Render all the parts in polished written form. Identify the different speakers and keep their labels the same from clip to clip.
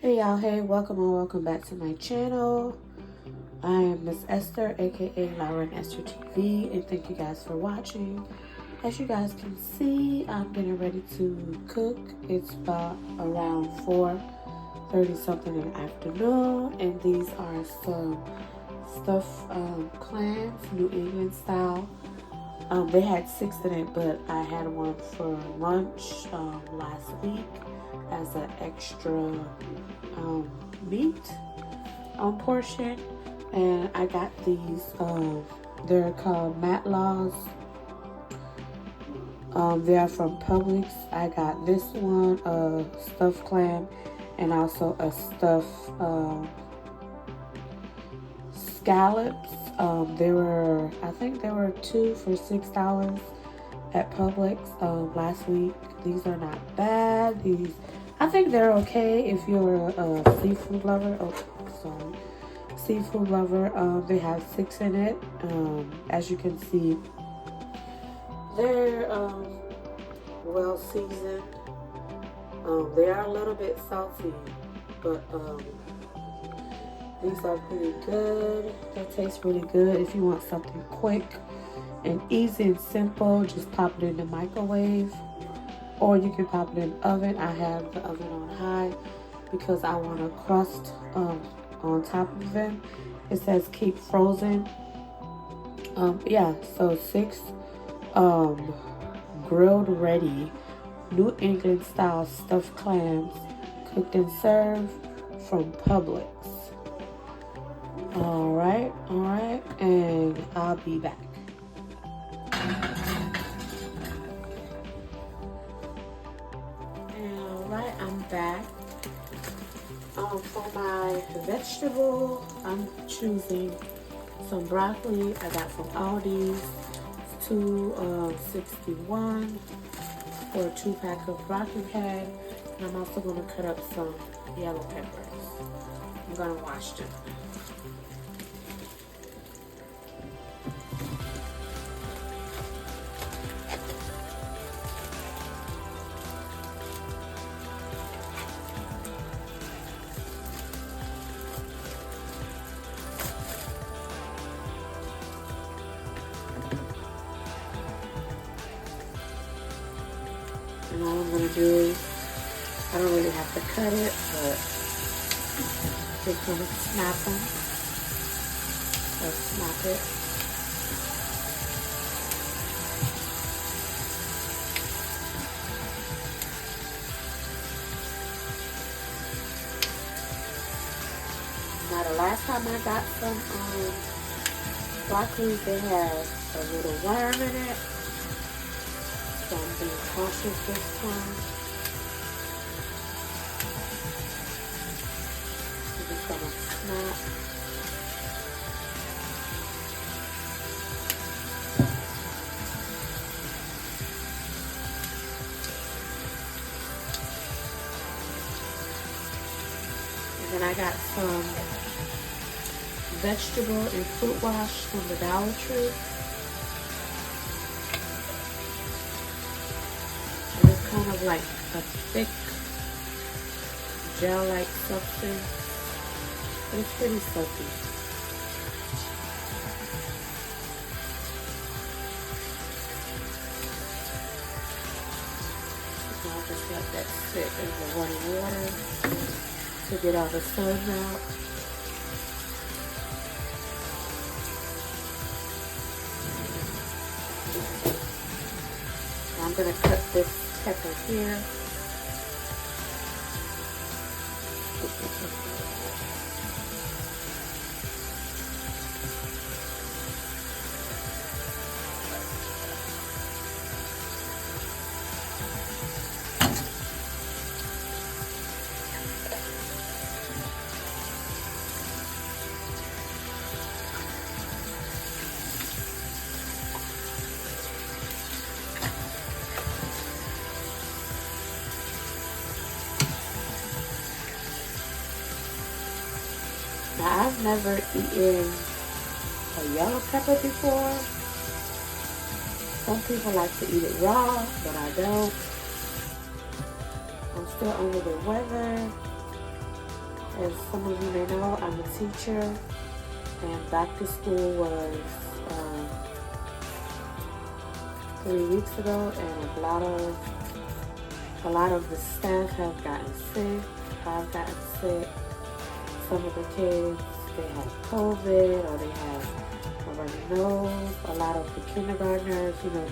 Speaker 1: Hey y'all, hey, welcome and welcome back to my channel. I am Miss Esther, aka Lauren Esther TV, and thank you guys for watching. As you guys can see, I'm getting ready to cook. It's about around 4:30 something in the afternoon, and these are some stuffed clams, New England style. They had 6 in it, but I had one for lunch last week as an extra meat portion, and I got these. They're called Matlaws. They are from Publix. I got this one, stuffed clam, and also a stuffed scallops. I think there were 2 for $6 at Publix last week. These are not bad. I think they're okay if you're a seafood lover. Oh, sorry, seafood lover. They have 6 in it. As you can see, they're well seasoned. They are a little bit salty, but these are pretty good. They taste really good. If you want something quick and easy and simple, just pop it in the microwave, or you can pop it in the oven. I have the oven on high because I want a crust on top of them. It says keep frozen. Yeah, so 6 grilled ready New England style stuffed clams, cooked and served from Publix. All right, and I'll be back. Alright, I'm back. For my vegetable, I'm choosing some broccoli I got from Aldi's. It's $2.61 for a 2-pack of broccoli head. And I'm also going to cut up some yellow peppers. I'm going to wash them. And all I'm going to do is, I don't really have to cut it, but just going to snap them. So snap it. Now the last time I got some broccoli, they had a little worm in it. So I'm being cautious this time. I'm just gonna snap. And then I got some vegetable and fruit wash from the Dollar Tree. Kind of like a thick gel-like substance, but it's pretty soapy. So I'll just let that sit in the running water to get all the sun out. I'm going to cut this pepper here. Now, I've never eaten a yellow pepper before. Some people like to eat it raw, but I don't. I'm still under the weather. As some of you may know, I'm a teacher, and back to school was 3 weeks ago, and a lot of the staff have gotten sick. I've gotten sick. Some of the kids, they had COVID or they had a runny nose. A lot of the kindergartners, you know,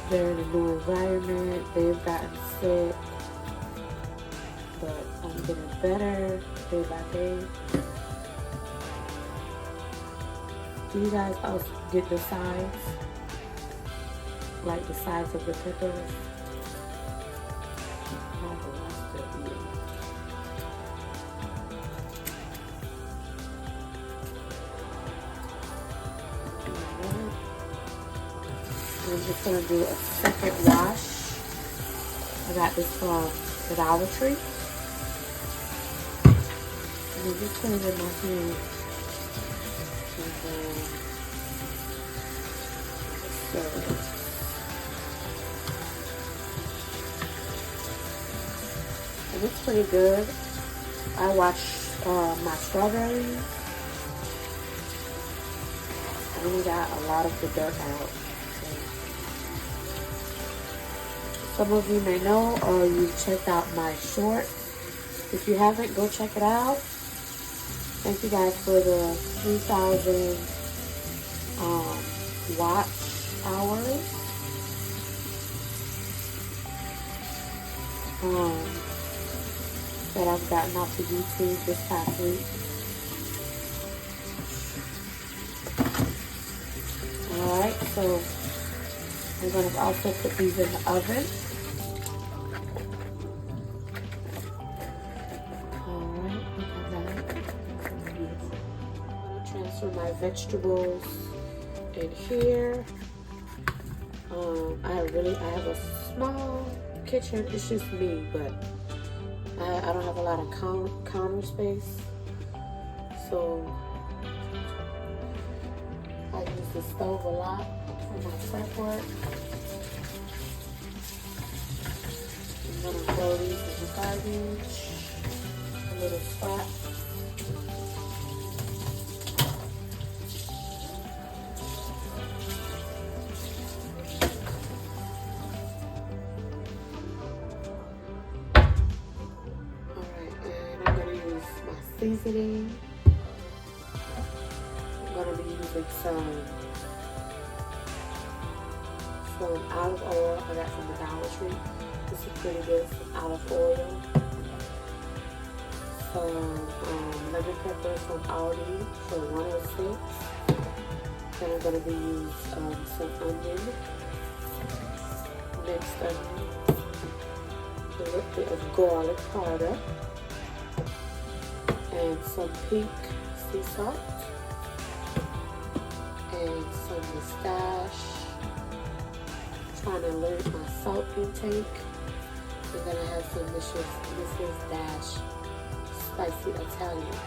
Speaker 1: they're in a new environment. They've gotten sick, but I'm getting better day by day. Do you guys also get the sides? Like the sides of the peppers? I'm just going to do a second wash. I got this from the Dollar Tree. And I'm just put it in my hand. And then stir it. And it's pretty good. I wash my strawberries. I only got a lot of the dirt out. Some of you may know, or you checked out my short. If you haven't, go check it out. Thank you guys for the 3,000 watch hours. That I've gotten off of YouTube this past week. Alright, so I'm going to also put these in the oven. Alright, look at that. Beautiful. I'm going to transfer my vegetables in here. I have a small kitchen. It's just me, but I don't have a lot of counter space. So I use the stove a lot for my prep work. I'm gonna throw these in the garbage. A little scrap. Alright, and I'm gonna use my seasoning. I'm gonna be using some olive oil I got from the Dollar Tree. This is pretty good. Some olive oil. Some lemon pepper from Aldi for 106. Then I'm going to be using some onion, minced onion, a little bit of garlic powder, and some pink sea salt, and some mustache. Trying to limit my salt intake. And then I have some Mrs. Dash spicy Italian.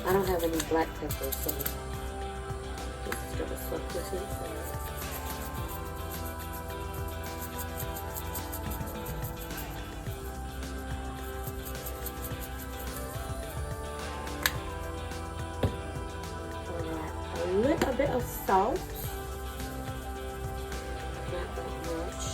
Speaker 1: I don't have any black pepper, so just gonna suck this inside. Alright, a little bit of salt. Not that much.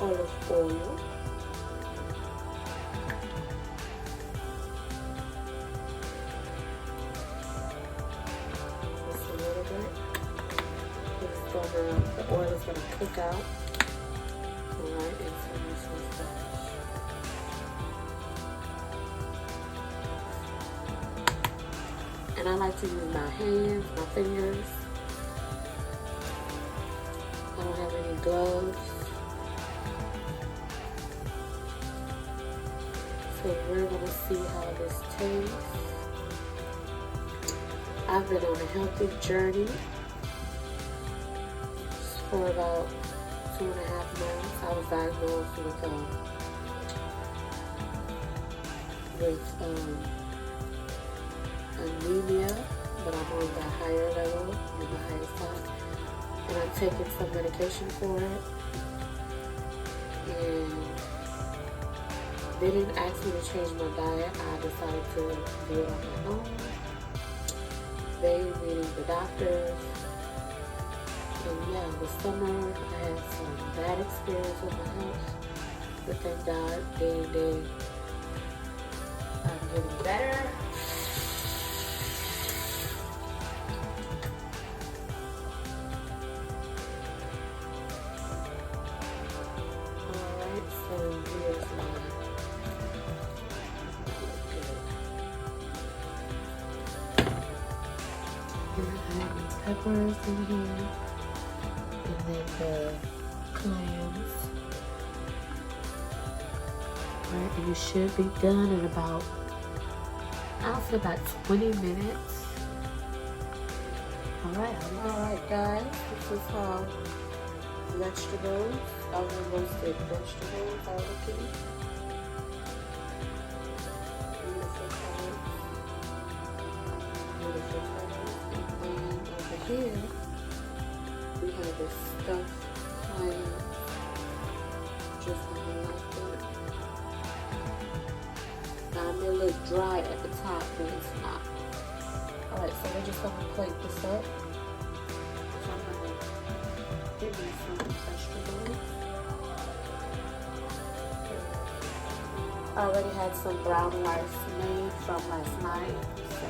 Speaker 1: Olive oil. Just a little bit. the oil is gonna cook out. Alright, into this starch. And I like to use my hands, my fingers. I don't have any gloves. So we're gonna see how this tastes. I've been on a healthy journey for about 2.5 months. I was diagnosed with anemia, but I'm on the higher level, on the higher side, and I'm taking some medication for it. And they didn't ask me to change my diet. I decided to do it on my own. They, meaning the doctors. And yeah, this summer I had some bad experience with my health, but thank God, day to day, I'm getting better. Alright, so here's my peppers in here, and then the clams. Alright, and you should be done in about, I'll say about 20 minutes. Alright guys, this is how vegetables, our roasted vegetables are looking. Beautiful colors. Beautiful colors. And over here, we have this stuffed clam, just how I like it. Now, it may look dry at the top, but it's not. Alright, so we're just going to plate this up. So I'm going to give me some vegetables. I already had some brown rice made from last night, so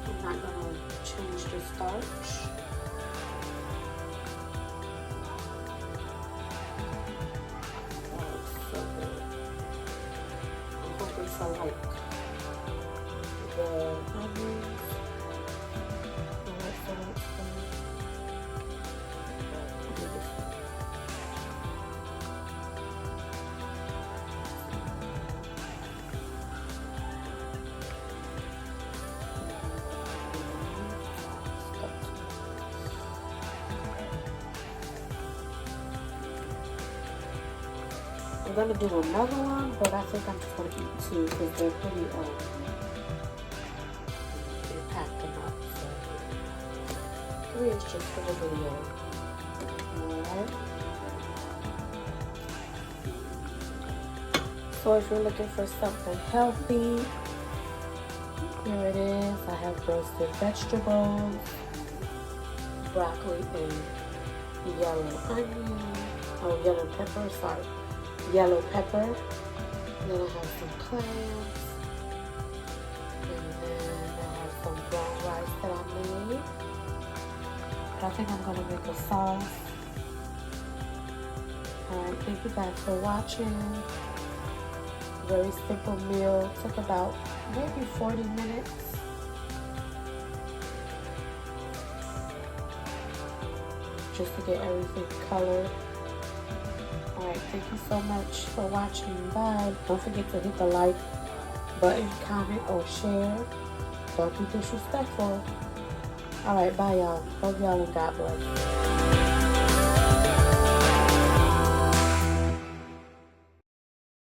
Speaker 1: I'm not going to change the starch. Oh, it's so good. I'm hoping so like the onions. Alright, so let's go. I'm gonna do another one, but I think I'm just gonna eat 2 because they're pretty they packed them up. So 3 is just for the video. Alright. So if you're looking for something healthy, here it is. I have roasted vegetables, broccoli and yellow onion, yellow pepper, sorry. Yellow pepper, and then I have some clams, and then I have some brown rice that I made. I think I'm going to make a sauce. Alright, thank you guys for watching. Very simple meal. Took about maybe 40 minutes. Just to get everything colored. Alright, thank you so much for watching. Bye. Don't forget to hit the like button, comment, or share. Don't be disrespectful. Alright, bye y'all. Love y'all and God bless.